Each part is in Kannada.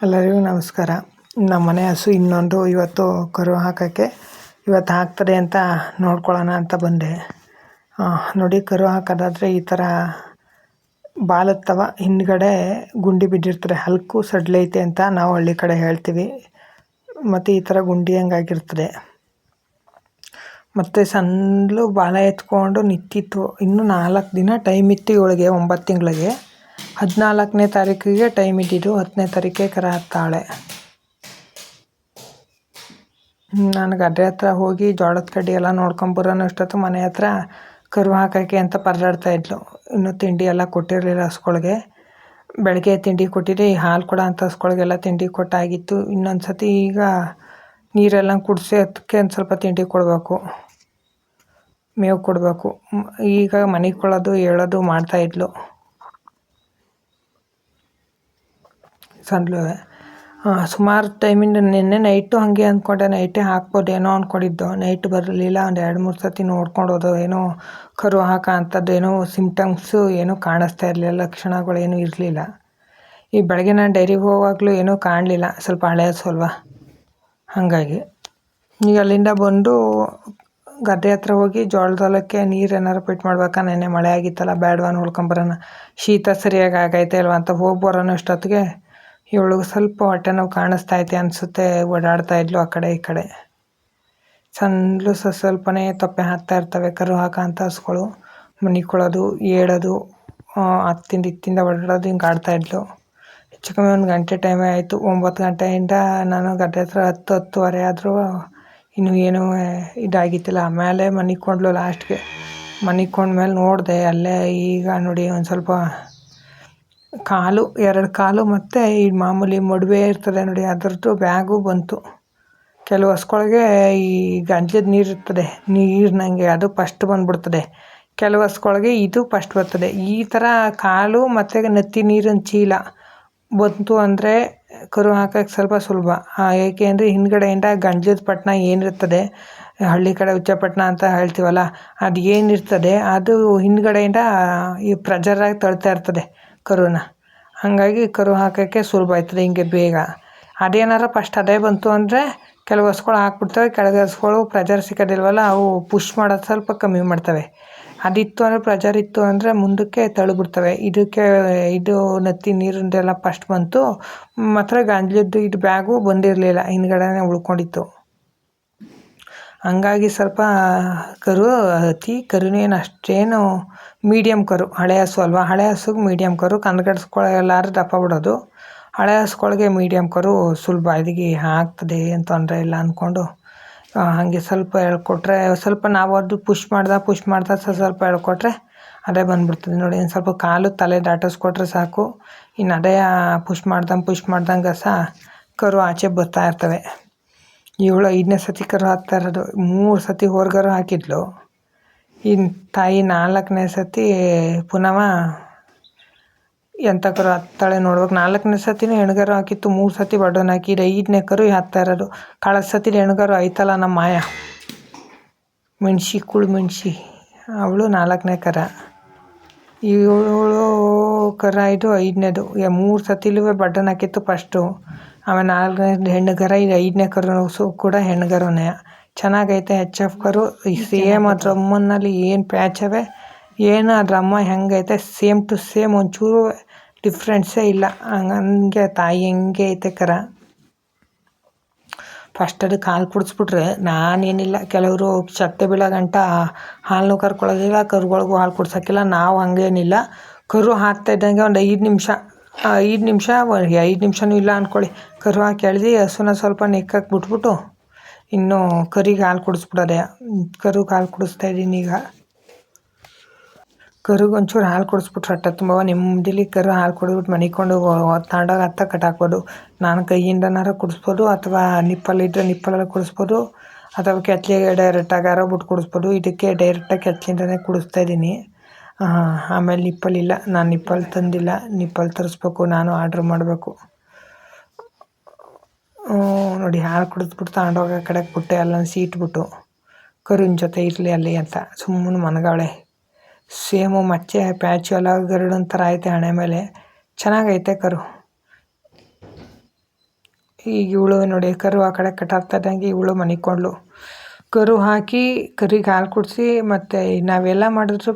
ಎಲ್ಲರಿಗೂ ನಮಸ್ಕಾರ. ನಮ್ಮ ಮನೆ ಹಸು ಇನ್ನೊಂದು ಇವತ್ತು ಕರು ಹಾಕೋಕ್ಕೆ ಇವತ್ತು ಹಾಕ್ತದೆ ಅಂತ ನೋಡ್ಕೊಳ್ಳೋಣ ಅಂತ ಬಂದೆ. ನೋಡಿ, ಕರು ಹಾಕೋದಾದರೆ ಈ ಥರ ಬಾಲತ್ತವ ಹಿಂದ್ಗಡೆ ಗುಂಡಿ ಬಿದ್ದಿರ್ತದೆ, ಹಲ್ಕು ಸಡ್ಲೈತೆ ಅಂತ ನಾವು ಹಳ್ಳಿ ಕಡೆ ಹೇಳ್ತೀವಿ. ಮತ್ತು ಈ ಥರ ಗುಂಡಿ ಹಂಗಾಗಿರ್ತದೆ. ಮತ್ತು ಸಣ್ಣಲು ಬಾಲ ಎತ್ಕೊಂಡು ನಿಂತಿತ್ತು. ಇನ್ನೂ 4 ದಿನ ಟೈಮ್ ಇತ್ತು ಇವಳಿಗೆ, 9 ತಿಂಗಳಿಗೆ. 14ನೇ ತಾರೀಕಿಗೆ ಟೈಮ್ ಇದ್ದಿದ್ದು, 10ನೇ ತಾರೀಕಿಗೆ ಕರ ಹಾಕ್ತಾಳೆ. ನಾನು ಗದ್ದೆ ಹತ್ರ ಹೋಗಿ ಜೋಳದ ಕಡ್ಡಿ ಎಲ್ಲ ನೋಡ್ಕೊಂಬರೋನು ಅಷ್ಟೊತ್ತು ಮನೆ ಹತ್ರ ಕರು ಹಾಕೋಕ್ಕೆ ಅಂತ ಪರದಾಡ್ತಾ ಇದ್ಲು. ಇನ್ನೂ ತಿಂಡಿ ಎಲ್ಲ ಕೊಟ್ಟಿರಲಿಲ್ಲ ಹಸುಗಳಿಗೆ. ಬೆಳಗ್ಗೆ ತಿಂಡಿ ಕೊಟ್ಟಿದ್ದೆ, ಈ ಹಾಲು ಕೊಡೋ ಅಂಥ ಹಸುಗಳಿಗೆಲ್ಲ ತಿಂಡಿ ಕೊಟ್ಟಾಗಿತ್ತು. ಇನ್ನೊಂದು ಸತಿ ಈಗ ನೀರೆಲ್ಲ ಕುಡಿಸಿ ಅದಕ್ಕೆ ಒಂದು ಸ್ವಲ್ಪ ತಿಂಡಿ ಕೊಡಬೇಕು, ಮೇವು ಕೊಡಬೇಕು. ಈಗ ಮನೆಗೆ ಕೊಳ್ಳೋದು ಹೇಳೋದು ಮಾಡ್ತಾಯಿದ್ಲು ಸಣ್ಣ. ಸುಮಾರು ಟೈಮಿಂದ ನಿನ್ನೆ ನೈಟು ಹಾಗೆ ಅಂದ್ಕೊಂಡೆ, ನೈಟೇ ಹಾಕ್ಬೋದೇನೋ ಅಂದ್ಕೊಂಡಿದ್ದು. ನೈಟ್ ಬರಲಿಲ್ಲ. ಒಂದು 2-3 ಸತಿ ನೋಡ್ಕೊಂಡೋದು, ಏನೋ ಕರು ಹಾಕೋ ಅಂಥದ್ದು ಏನೋ ಸಿಮ್ಟಮ್ಸು ಏನೂ ಕಾಣಿಸ್ತಾ ಇರಲಿಲ್ಲ, ಲಕ್ಷಣಗಳೇನೂ ಇರಲಿಲ್ಲ. ಈ ಬೆಳಗ್ಗೆ ನಾನು ಡೈರಿಗೆ ಹೋಗುವಾಗಲೂ ಏನೂ ಕಾಣಲಿಲ್ಲ, ಸ್ವಲ್ಪ ಹಳೆ ಹಸು ಅಲ್ವಾ, ಹಾಗಾಗಿ. ಈಗ ಅಲ್ಲಿಂದ ಬಂದು ಗದ್ದೆ ಹತ್ರ ಹೋಗಿ ಜೋಳದ ಹೊಲಕ್ಕೆ ನೀರು ಏನಾರು ಪಿಟ್ ಮಾಡ್ಬೇಕಾ, ನೆನ್ನೆ ಮಳೆ ಆಗಿತ್ತಲ್ಲ, ಬೇಡವಾ ನೋಡ್ಕೊಂಬರೋಣ, ಶೀತ ಸರಿಯಾಗಿ ಆಗೈತೆ ಅಲ್ವಾ ಅಂತ ಹೋಗಿ ಬರೋಣ ಅಷ್ಟೊತ್ತಿಗೆ ಇವಳಿಗೆ ಸ್ವಲ್ಪ ಹೊಟ್ಟೆ ನೋವು ಕಾಣಿಸ್ತೈತೆ ಅನಿಸುತ್ತೆ. ಓಡಾಡ್ತಾ ಇದ್ಲು ಆ ಕಡೆ ಈ ಕಡೆ. ಸಣ್ಣಲು ಸ್ವಲ್ಪನೇ ತೊಪ್ಪೆ ಹಾಕ್ತಾ ಇರ್ತವೆ ಕರು ಹಾಕೋ ಅಂಥ ಹಸುಗಳು. ಮನಿಕೊಳ್ಳೋದು, ಏಳೋದು, ಹತ್ತಿಂದ ಇತ್ತಿಂದ ಓಡಾಡೋದು, ಹಿಂಗೆ ಆಡ್ತಾಯಿದ್ಲು. ಹೆಚ್ಚು ಕಮ್ಮಿ 1 ಗಂಟೆ ಟೈಮೇ ಆಯಿತು. 9 ಗಂಟೆಯಿಂದ ನಾನು ಗದ್ದೆ ಹತ್ರ 10-10:15 ಆದರೂ ಇನ್ನೂ ಏನೂ ಇದಾಗಿತ್ತಿಲ್ಲ. ಆಮೇಲೆ ಮನಿಕೊಂಡ್ಲು ಲಾಸ್ಟ್ಗೆ. ಮನಿಕೊಂಡ್ಮೇಲೆ ನೋಡಿದೆ, ಅಲ್ಲೇ ಈಗ ನೋಡಿ ಒಂದು ಸ್ವಲ್ಪ ಕಾಲು, 2 ಕಾಲು ಮತ್ತು ಈ ಮಾಮೂಲಿ ಮಡುವೆ ಇರ್ತದೆ ನೋಡಿ, ಅದರದ್ದು ಬ್ಯಾಗು ಬಂತು. ಕೆಲವು ಹಸುಗಳಿಗೆ ಈ ಗಂಜಲದ ನೀರು ಇರ್ತದೆ, ನೀರಿನಂಗೆ, ಅದು ಫಸ್ಟ್ ಬಂದುಬಿಡ್ತದೆ. ಕೆಲವು ಹಸುಗಳಿಗೆ ಇದು ಫಸ್ಟ್ ಬರ್ತದೆ. ಈ ಥರ ಕಾಲು ಮತ್ತು ನತ್ತಿ ನೀರಿನ ಚೀಲ ಬಂತು ಅಂದರೆ ಕರು ಹಾಕೋಕ್ಕೆ ಸ್ವಲ್ಪ ಸುಲಭ. ಏಕೆ ಅಂದರೆ ಹಿಂದ್ಗಡೆಯಿಂದ ಗಂಜಲದ ಪಟ್ಟಣ ಏನಿರ್ತದೆ, ಹಳ್ಳಿ ಕಡೆ ಉಚ್ಚಪಟ್ಟಣ ಅಂತ ಹೇಳ್ತೀವಲ್ಲ, ಅದು ಏನಿರ್ತದೆ ಅದು ಹಿಂದ್ಗಡೆಯಿಂದ ಈ ಪ್ರೆಜರಾಗಿ ತಳ್ತಾ ಇರ್ತದೆ ಕರುನ. ಹಾಗಾಗಿ ಕರು ಹಾಕೋಕ್ಕೆ ಸುಲಭ ಆಯ್ತದೆ ಹಿಂಗೆ ಬೇಗ. ಅದೇನಾರ ಫಸ್ಟ್ ಅದೇ ಬಂತು ಅಂದರೆ ಕೆಲವು ಹಸುಗಳು ಹಾಕ್ಬಿಡ್ತವೆ, ಕೆಳಗೆ ಹಸುಗಳು ಪ್ರೆಜರ್ ಸಿಗೋದಿಲ್ವಲ್ಲ, ಅವು ಪುಷ್ ಮಾಡೋದು ಸ್ವಲ್ಪ ಕಮ್ಮಿ ಮಾಡ್ತವೆ. ಅದಿತ್ತು ಅಂದರೆ ಪ್ರೆಜರ್ ಇತ್ತು ಅಂದರೆ ಮುಂದಕ್ಕೆ ತಳ್ಳಿಬಿಡ್ತವೆ. ಇದು ನತ್ತಿ ನೀರಿಂದೆಲ್ಲ ಫಸ್ಟ್ ಬಂತು. ಮಾತ್ರ ಗಂಜಲದ್ದು ಇದು ಬ್ಯಾಗು ಬಂದಿರಲಿಲ್ಲ, ಹಿಂದ್ಗಡೆನೇ ಉಳ್ಕೊಂಡಿತ್ತು. ಹಂಗಾಗಿ ಸ್ವಲ್ಪ ಕರು ಕರುನೇನು ಅಷ್ಟೇನು ಮೀಡಿಯಮ್ ಕರು, ಹಳೆ ಹಸು ಅಲ್ವಾ, ಹಳೆ ಹಸುಗೆ ಮೀಡಿಯಮ್ ಕರು. ಕನ್ಗಡ್ಸ್ಕೊಳ್ಳೆಲ್ಲಾರು ದಪ್ಪ ಬಿಡೋದು. ಹಳೆ ಹಸುಗಳಿಗೆ ಮೀಡಿಯಮ್ ಕರು ಸುಲಭ, ಇದಕ್ಕೆ ಆಗ್ತದೆ ಏನು ತೊಂದರೆ ಇಲ್ಲ ಅಂದ್ಕೊಂಡು ಹಾಗೆ ಸ್ವಲ್ಪ ಹೇಳ್ಕೊಟ್ರೆ, ಸ್ವಲ್ಪ ನಾವು ಅದು ಪುಷ್ ಮಾಡ್ದೆ ಸ್ವಲ್ಪ ಹೇಳ್ಕೊಟ್ರೆ ಅದೇ ಬಂದುಬಿಡ್ತದೆ ನೋಡಿ. ಒಂದು ಸ್ವಲ್ಪ ಕಾಲು ತಲೆ ದಾಟಿಸ್ಕೊಟ್ರೆ ಸಾಕು, ಇನ್ನು ಅದೇ ಪುಷ್ ಮಾಡ್ದಂಗೆ ಕರು ಆಚೆ ಬರ್ತಾ ಇರ್ತವೆ. ಇವಳು 5ನೇ ಸತಿ ಕರು ಹಾಕ್ತಾ ಇರೋದು. 3 ಸತಿ ಹೊರಗರು ಹಾಕಿದ್ಲು. ಇನ್ನು ತಾಯಿ 4ನೇ ಸತಿ ಪುನಃ ಎಂಥ ಕರು ಹಾಕ್ತಾಳೆ ನೋಡ್ಬೇಕು. 4ನೇ ಸತಿನೂ ಹೆಣ್ಗರು ಹಾಕಿತ್ತು, 3 ಸತಿ ಬಡವನ್ ಹಾಕಿ, 5ನೇ ಕರು ಹಾಕ್ತಾ ಇರೋದು. ಕಳೆದ ಸತಿ ಹೆಣ್ಗರು ಐತಲ್ಲ ನಮ್ಮ ಮಾಯ, ಕುಳು ಮೆಣಸಿ, ಅವಳು 4ನೇ ಕರ. ಇವಳು ಕರ ಇದು 5ನೇದು. 3 ಸತಿಲೂ ಬಟನ್ ಹಾಕಿತ್ತು ಫಸ್ಟು. ಆಮೇಲೆ 4ನೇ ಹೆಣ್ಣುಗರ, ಈಗ 5ನೇ ಕರು ಕೂಡ ಹೆಣ್ಣುಗರನೇ. ಚೆನ್ನಾಗೈತೆ HF ಕರು. ಸೇಮ್ ಅದ್ರ ಅಮ್ಮನಲ್ಲಿ ಏನು ಪ್ಯಾಚ್ ಅವೆ, ಏನು ಅದ್ರ ಅಮ್ಮ ಹೆಂಗೈತೆ ಸೇಮ್ ಟು ಸೇಮ್, ಒಂಚೂರು ಡಿಫ್ರೆನ್ಸೇ ಇಲ್ಲ. ಹಂಗೆ ತಾಯಿ ಹೆಂಗೆ ಐತೆ ಕರ. ಫಸ್ಟ್ ಅದಕ್ಕೆ ಹಾಲು ಕುಡಿಸ್ಬಿಟ್ರೆ, ನಾನೇನಿಲ್ಲ, ಕೆಲವರು ಸತ್ತೆ ಬೀಳೋ ಗಂಟ ಹಾಲನ್ನು ಕರ್ಕೊಳ್ಳೋದಿಲ್ಲ, ಕರುಗಳಿಗೂ ಹಾಲು ಕುಡ್ಸೋಕ್ಕಿಲ್ಲ. ನಾವು ಹಂಗೇನಿಲ್ಲ, ಕರು ಹಾಕ್ತಾ ಇದ್ದಂಗೆ ಒಂದು 5 ನಿಮಿಷನೂ ಇಲ್ಲ ಅಂದ್ಕೊಳ್ಳಿ, ಕರು ಹಾಕಿ ಎಳ್ದು ಹಸುನ ಸ್ವಲ್ಪ ನೆಕ್ಕಕ್ಕೆ ಬಿಟ್ಬಿಟ್ಟು ಇನ್ನು ಕರಿಗೆ ಹಾಲು ಕುಡಿಸ್ಬಿಡೋದೆ. ಕರುಗೆ ಹಾಲು ಕುಡಿಸ್ತಾ ಇದ್ದೀನಿ ಈಗ. ಕರುಗೆ ಒಂಚೂರು ಹಾಲು ಕುಡಿಸ್ಬಿಟ್ರೆ ಹೊಟ್ಟೆ ತುಂಬ ನೆಮ್ಮದಿಲಿ ಕರು ಹಾಲು ಕುಡಿದ್ಬಿಟ್ಟು ಮನಿಕೊಂಡು ತಗೊಂಡೋಗಿ ಹತ್ತ ಕಟ್ಟಾಕ್ಬೋದು. ನಾನು ಕೈಯಿಂದನಾರ ಕುಡಿಸ್ಬೋದು, ಅಥವಾ ನಿಪ್ಪಲ್ಲಿದ್ದರೆ ನಿಪ್ಪಲೆಲ್ಲ ಕುಡಿಸ್ಬೋದು, ಅಥವಾ ಕೆತ್ತಲಿಗೆ ಡೈರೆಕ್ಟಾಗಾರ ಬಿಟ್ಟು ಕುಡಿಸ್ಬೋದು. ಇದಕ್ಕೆ ಡೈರೆಕ್ಟಾಗಿ ಕೆತ್ತಲಿಂದನೇ ಕುಡಿಸ್ತಾ ಇದ್ದೀನಿ. ಆಮೇಲೆ ನಿಪ್ಪಲಿಲ್ಲ, ನಾನು ನಿಪ್ಪಲ್ ತಂದಿಲ್ಲ, ನಿಪ್ಪಲ್ ತರಿಸ್ಬೇಕು, ನಾನು ಆರ್ಡ್ರ್ ಮಾಡಬೇಕು. ನೋಡಿ, ಹಾಲು ಕುಡಿದ್ಬಿಟ್ಟು ತಗೊಂಡೋಗಿ ಆ ಕಡೆಗೆ ಬಿಟ್ಟೆ, ಅಲ್ಲೊಂದು ಸೀಟ್ಬಿಟ್ಟು ಕರುವಿನ ಜೊತೆ ಇರಲಿ ಅಲ್ಲಿ ಅಂತ ಸುಮ್ಮನೆ ಮನಗಾವಳೆ. ಸೇಮು ಮಚ್ಚೆ ಪ್ಯಾಚು ಎಲ್ಲ ಗರುಡನ ಥರ ಐತೆ ಹಣೆ ಮೇಲೆ. ಚೆನ್ನಾಗೈತೆ ಕರು. ಈಗ ಇವಳು ನೋಡಿ ಕರು ಆ ಕಡೆ ಕಟ್ಟಾಗ್ತಾ ಇದ್ದಂಗೆ ಇವಳು ಮನಿಕೊಂಡ್ಳು. ಕರು ಹಾಕಿ ಕರಿಗೆ ಹಾಲು ಕುಡಿಸಿ ಮತ್ತು ನಾವೆಲ್ಲ ಮಾಡಿದ್ರು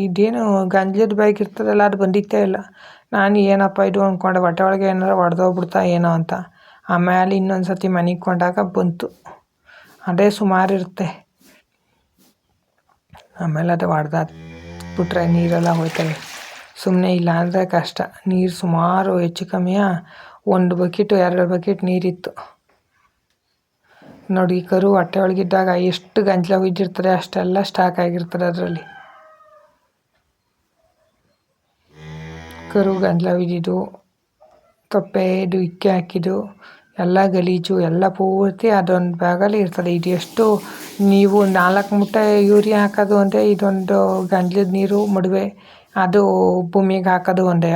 ಇದೇನು ಗಂಜಲದ ಬ್ಯಾಗ್ ಇರ್ತದಲ್ಲ ಅದು ಬಂದಿತ್ತೇ ಇಲ್ಲ. ನಾನು ಏನಪ್ಪ ಇದು ಅಂದ್ಕೊಂಡೆ, ಹೊಟ್ಟೆ ಒಳಗೆ ಏನಾರು ಒಡೆದೋಗ್ಬಿಡ್ತಾ ಏನೋ ಅಂತ. ಆಮೇಲೆ ಇನ್ನೊಂದು ಸತಿ ಮನೆಗೆ ಕೊಂಡಾಗ ಬಂತು. ಅದೇ ಸುಮಾರು ಇರುತ್ತೆ. ಆಮೇಲೆ ಅದು ಹೊಡೆದಾಕ್ಬಿಟ್ರೆ ನೀರೆಲ್ಲ ಹೋಯ್ತವೆ. ಸುಮ್ಮನೆ ಇಲ್ಲ ಅಂದರೆ ಕಷ್ಟ. ನೀರು ಸುಮಾರು ಹೆಚ್ಚು ಕಮ್ಮಿಯ 1 ಬಕೆಟು 2 ಬಕೆಟ್ ನೀರಿತ್ತು ನೋಡಿ. ಕರು ಹೊಟ್ಟೆ ಒಳಗಿದ್ದಾಗ ಎಷ್ಟು ಗಂಜಲ ಉಯ್ದಿರ್ತದೆ ಅಷ್ಟೆಲ್ಲ ಸ್ಟಾಕ್ ಆಗಿರ್ತದೆ ಅದರಲ್ಲಿ. ಕರು ಗಂಜಲ ಉಯ್ದಿದ್ದು, ತೊಪ್ಪೆ ಇದು ಇಕ್ಕೆ ಹಾಕಿದ್ದು ಎಲ್ಲ ಗಲೀಜು ಎಲ್ಲ ಪೂರ್ತಿ ಅದೊಂದು ಬ್ಯಾಗಲ್ಲಿ ಇರ್ತದೆ. ಇದು ಎಷ್ಟು ನೀವು 4 ಮೂಟೆ ಯೂರಿಯಾ ಹಾಕೋದು ಒಂದೇ, ಇದೊಂದು ಗಂಜಲದ ನೀರು ಮಡುವೆ ಅದು ಭೂಮಿಗೆ ಹಾಕೋದು ಒಂದೇ.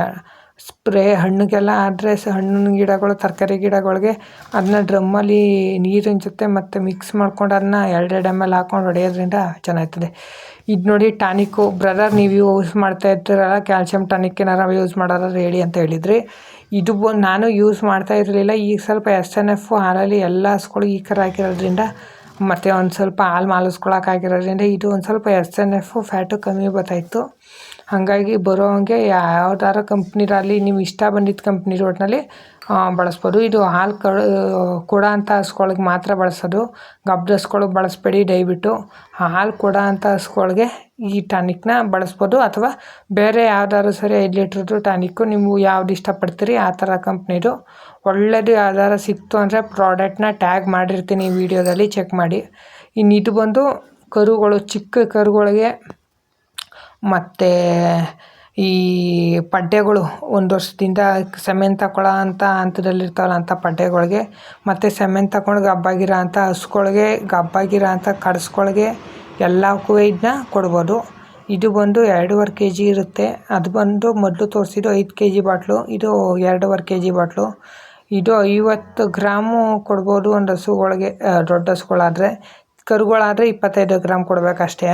ಸ್ಪ್ರೇ ಹಣ್ಣಿಗೆಲ್ಲ ಆದರೆ ಹಣ್ಣಿನ ಗಿಡಗಳು ತರಕಾರಿ ಗಿಡಗಳಿಗೆ ಅದನ್ನ ಡ್ರಮ್ಮಲ್ಲಿ ನೀರಿನ ಜೊತೆ ಮತ್ತು ಮಿಕ್ಸ್ ಮಾಡ್ಕೊಂಡು ಅದನ್ನ 2 ml ಹಾಕ್ಕೊಂಡು ಹೊಡೆಯೋದ್ರಿಂದ ಚೆನ್ನಾಗ್ತದೆ. ಇದು ನೋಡಿ ಟಾನಿಕ್ಕು. ಬ್ರದರ್ ನೀವು ಯೂಸ್ ಮಾಡ್ತಾ ಇರ್ತೀರಲ್ಲ ಕ್ಯಾಲ್ಶಿಯಂ ಟಾನಿಕ್ ಏನಾರು ಯೂಸ್ ಮಾಡೋದಾದ್ರೆ ಹೇಳಿ ಅಂತ ಹೇಳಿದ್ರಿ. ಇದು ನಾನು ಯೂಸ್ ಮಾಡ್ತಾ ಇರಲಿಲ್ಲ. ಈಗ ಸ್ವಲ್ಪ SNF ಹಾಲಲ್ಲಿ ಎಲ್ಲ ಹಸುಗಳು ಈ ಥರ ಹಾಕಿರೋದ್ರಿಂದ ಮತ್ತು ಒಂದು ಸ್ವಲ್ಪ ಹಾಲು ಮಾಲಿಸ್ಕೊಳಕ್ಕೆ ಆಗಿರೋದ್ರಿಂದ ಇದು ಒಂದು ಸ್ವಲ್ಪ SNF ಫ್ಯಾಟು ಕಮ್ಮಿ ಬರ್ತಾಯಿತ್ತು. ಹಾಗಾಗಿ ಬರೋ ಹಂಗೆ ಯಾವ್ದಾರು ಕಂಪ್ನಿರಲ್ಲಿ ನೀವು ಇಷ್ಟ ಬಂದಿದ್ದ ಕಂಪ್ನಿ ಒಟ್ಟಿನಲ್ಲಿ ಬಳಸ್ಬೋದು. ಇದು ಹಾಲು ಕೊಡೋ ಅಂಥ ಹಸುಗಳಿಗೆ ಮಾತ್ರ ಬಳಸೋದು. ಗಬ್ಬದ ಹಸುಗಳಿಗೆ ಬಳಸಬೇಡಿ ದಯವಿಟ್ಟು. ಹಾಲು ಕೊಡೋ ಅಂಥ ಹಸುಗಳಿಗೆ ಈ ಟಾನಿಕ್ನ ಬಳಸ್ಬೋದು. ಅಥವಾ ಬೇರೆ ಯಾವ್ದಾದ್ರು ಸರಿ 5 ಲೀಟ್ರದ್ದು ಟಾನಿಕ್ಕು ನೀವು ಯಾವ್ದು ಇಷ್ಟಪಡ್ತೀರಿ ಆ ಥರ ಕಂಪ್ನಿದು ಒಳ್ಳೆಯದು ಯಾವ್ದಾರು ಸಿಕ್ತು ಅಂದರೆ ಪ್ರಾಡಕ್ಟ್ನ ಟ್ಯಾಗ್ ಮಾಡಿರ್ತೀನಿ ಈ ವಿಡಿಯೋದಲ್ಲಿ, ಚೆಕ್ ಮಾಡಿ. ಇನ್ನು ಇದು ಬಂದು ಕರುಗಳು, ಚಿಕ್ಕ ಕರುಗಳಿಗೆ ಮತ್ತು ಈ ಪಡ್ಡೆಗಳು 1 ವರ್ಷದಿಂದ ಸೆಮೆನ್ ತಗೊಳ್ಳೋ ಅಂಥ ಹಂತದಲ್ಲಿರ್ತಾವಲ್ಲ ಅಂಥ ಪಡ್ಡೆಗಳಿಗೆ, ಮತ್ತು ಸೆಮೆನ್ ತಗೊಂಡು ಗಬ್ಬಾಗಿರೋ ಅಂಥ ಹಸುಗಳಿಗೆ, ಗಬ್ಬಾಗಿರೋ ಅಂಥ ಕಡಸ್ಗಳಿಗೆ ಎಲ್ಲಕ್ಕೂ ಇದನ್ನ ಕೊಡ್ಬೋದು. ಇದು ಬಂದು 2.5 kg ಇರುತ್ತೆ. ಅದು ಬಂದು ಮೊದಲು ತೋರಿಸಿದ್ದು 5 kg ಬಾಟ್ಲು, ಇದು 2.5 kg ಬಾಟ್ಲು. ಇದು 50 ಗ್ರಾಮು ಕೊಡ್ಬೋದು ಒಂದು ಹಸುಗಳಿಗೆ, ದೊಡ್ಡ ಹಸುಗಳಾದರೆ. ಕರುಗಳಾದರೆ 25 ಗ್ರಾಮ್ ಕೊಡಬೇಕಷ್ಟೇ.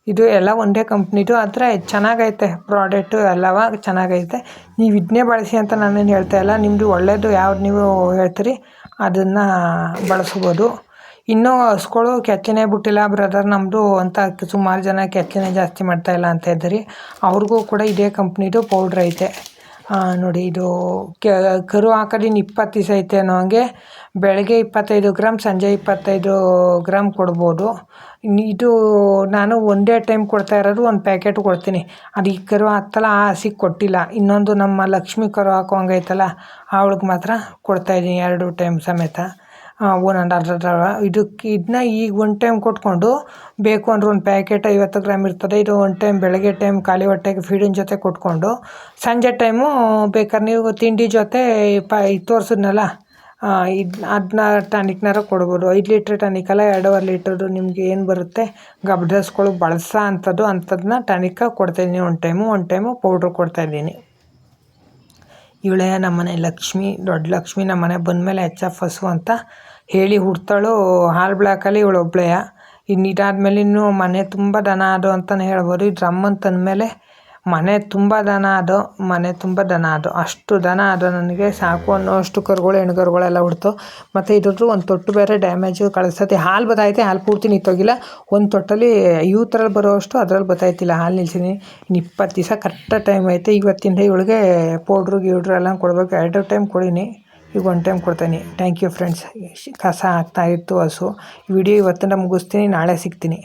ಇದು ಎಲ್ಲ ಒಂದೇ ಕಂಪ್ನಿದು, ಆದರೆ ಚೆನ್ನಾಗೈತೆ ಪ್ರಾಡಕ್ಟು ಎಲ್ಲವ ಚೆನ್ನಾಗೈತೆ. ನೀವು ಇದನ್ನೇ ಬಳಸಿ ಅಂತ ನಾನೇನು ಹೇಳ್ತಾ ಇಲ್ಲ. ನಿಮ್ಮದು ಒಳ್ಳೆಯದು ಯಾವ್ದು ನೀವು ಹೇಳ್ತೀರಿ ಅದನ್ನು ಬಳಸ್ಬೋದು. ಇನ್ನೂ ಹಸುಗಳು ಕೆಚ್ಚನೇ ಬಿಟ್ಟಿಲ್ಲ ಬ್ರದರ್ ನಮ್ಮದು ಅಂತ ಸುಮಾರು ಜನ ಕೆಚ್ಚನೇ ಜಾಸ್ತಿ ಮಾಡ್ತಾಯಿಲ್ಲ ಅಂತ ಇದ್ದೀರಿ. ಅವ್ರಿಗೂ ಕೂಡ ಇದೇ ಕಂಪ್ನಿದು ಪೌಡ್ರ್ ಐತೆ ನೋಡಿ. ಇದು ಕರು ಹಾಕೋದಿನ್ನು 20 ದಿವಸ ಐತೆ ಅನ್ನೋ ಹಂಗೆ ಬೆಳಗ್ಗೆ 25 ಗ್ರಾಮ್, ಸಂಜೆ 25 ಗ್ರಾಮ್ ಕೊಡ್ಬೋದು. ಇದು ನಾನು ಒಂದೇ ಟೈಮ್ ಕೊಡ್ತಾ ಇರೋದು, ಒಂದು ಪ್ಯಾಕೆಟ್ ಕೊಡ್ತೀನಿ. ಅದು ಈ ಕರು ಹಾಕ್ತಲ್ಲ ಆ ಹಸಿಗೆ ಕೊಟ್ಟಿಲ್ಲ. ಇನ್ನೊಂದು ನಮ್ಮ ಲಕ್ಷ್ಮಿ ಕರು ಹಾಕೋ ಹಂಗೈತಲ್ಲ ಅವಳಿಗೆ ಮಾತ್ರ ಕೊಡ್ತಾಯಿದ್ದೀನಿ 2 ಟೈಮ್ ಸಮೇತ. 1.5 ಇದನ್ನ ಈಗ 1 ಟೈಮ್ ಕೊಟ್ಕೊಂಡು ಬೇಕು ಅಂದ್ರೆ ಒಂದು ಪ್ಯಾಕೆಟ್ 50 ಗ್ರಾಮ್ ಇರ್ತದೆ. ಇದು 1 ಟೈಮ್ ಬೆಳಗ್ಗೆ ಟೈಮ್ ಖಾಲಿ ಹೊಟ್ಟೆಗೆ ಫೀಡಿನ ಜೊತೆ ಕೊಟ್ಕೊಂಡು, ಸಂಜೆ ಟೈಮು ಬೇಕಾದ್ರೆ ನೀವು ತಿಂಡಿ ಜೊತೆ ತೋರಿಸಿದ್ನಲ್ಲ ಅದನ್ನ ಟಾನಿಕ್ನಾರ ಕೊಡ್ಬೋದು. 5 ಲೀಟ್ರ್ ಟಾನಿಕಲ್ಲ 2.5 ಲೀಟ್ರದ್ದು ನಿಮಗೆ ಏನು ಬರುತ್ತೆ ಗಬ್ಬದ ಹಸುಗಳು ಬಳಸೋ ಅಂಥದ್ದನ್ನ ಟಾನಿಕ್ಕ ಕೊಡ್ತಾಯಿದ್ದೀನಿ. 1 ಟೈಮು ಪೌಡ್ರ್ ಕೊಡ್ತಾಯಿದ್ದೀನಿ. ಇವಳೇ ನಮ್ಮನೆ ಲಕ್ಷ್ಮಿ, ದೊಡ್ಡ ಲಕ್ಷ್ಮಿ. ನಮ್ಮನೆ ಬಂದಮೇಲೆ HF ಹಸು ಅಂತ ಹೇಳಿ ಹುಡ್ತಾಳು. ಹಾಲು ಬ್ಲಾಕಲ್ಲಿ ಇವಳು ಒಬ್ಬಳೇ. ಇನ್ನು ಇದಾದಮೇಲೆ ಇನ್ನೂ ಮನೆ ತುಂಬ ದನ ಅದು ಅಂತಲೇ ಹೇಳ್ಬೋದು. ಈ ಡ್ರಮ್ಮನ್ನು ತಂದಮೇಲೆ ಮನೆ ತುಂಬ ದನ ಅದು ಅಷ್ಟು ದನ ಅದು ನನಗೆ ಸಾಕು ಅನ್ನೋಷ್ಟು ಕರುಗಳು, ಹೆಣ್ಗರುಗಳೆಲ್ಲ ಹುಡ್ತು. ಮತ್ತು ಇದ್ರದ್ದು ಒಂದು ತೊಟ್ಟು ಬೇರೆ ಡ್ಯಾಮೇಜು ಕಳಿಸ್ತೈತೆ. ಹಾಲು ಬತ್ತೈತೆ, ಹಾಲು ಪೂರ್ತಿ ನಿಂತೋಗಿಲ್ಲ. ಒಂದು ತೊಟ್ಟಲ್ಲಿ ಯೂತ್ರಲ್ಲಿ ಬರೋಷ್ಟು ಅದರಲ್ಲಿ ಬತ್ತಾಯ್ತಿಲ್ಲ. ಹಾಲು ನಿಲ್ಸಿದ್ದೀನಿ. ಇನ್ನು 20 ದಿವಸ ಕರೆಕ್ಟ್ ಟೈಮ್ ಐತೆ. ಇವತ್ತಿಂದ ಇವಳಿಗೆ ಪೌಡ್ರು ಗೀಡ್ರು ಎಲ್ಲ ಕೊಡಬೇಕು. 2 ಟೈಮ್ ಕೊಡೀನಿ, ಈಗ 1 ಟೈಮ್ ಕೊಡ್ತೀನಿ. Thank you friends. ಕಸ ಹಾಕ್ತಾಯಿತ್ತು ಹಸು. ವಿಡಿಯೋ ಇವತ್ತಿಂದ ಮುಗಿಸ್ತೀನಿ, ನಾಳೆ ಸಿಗ್ತೀನಿ.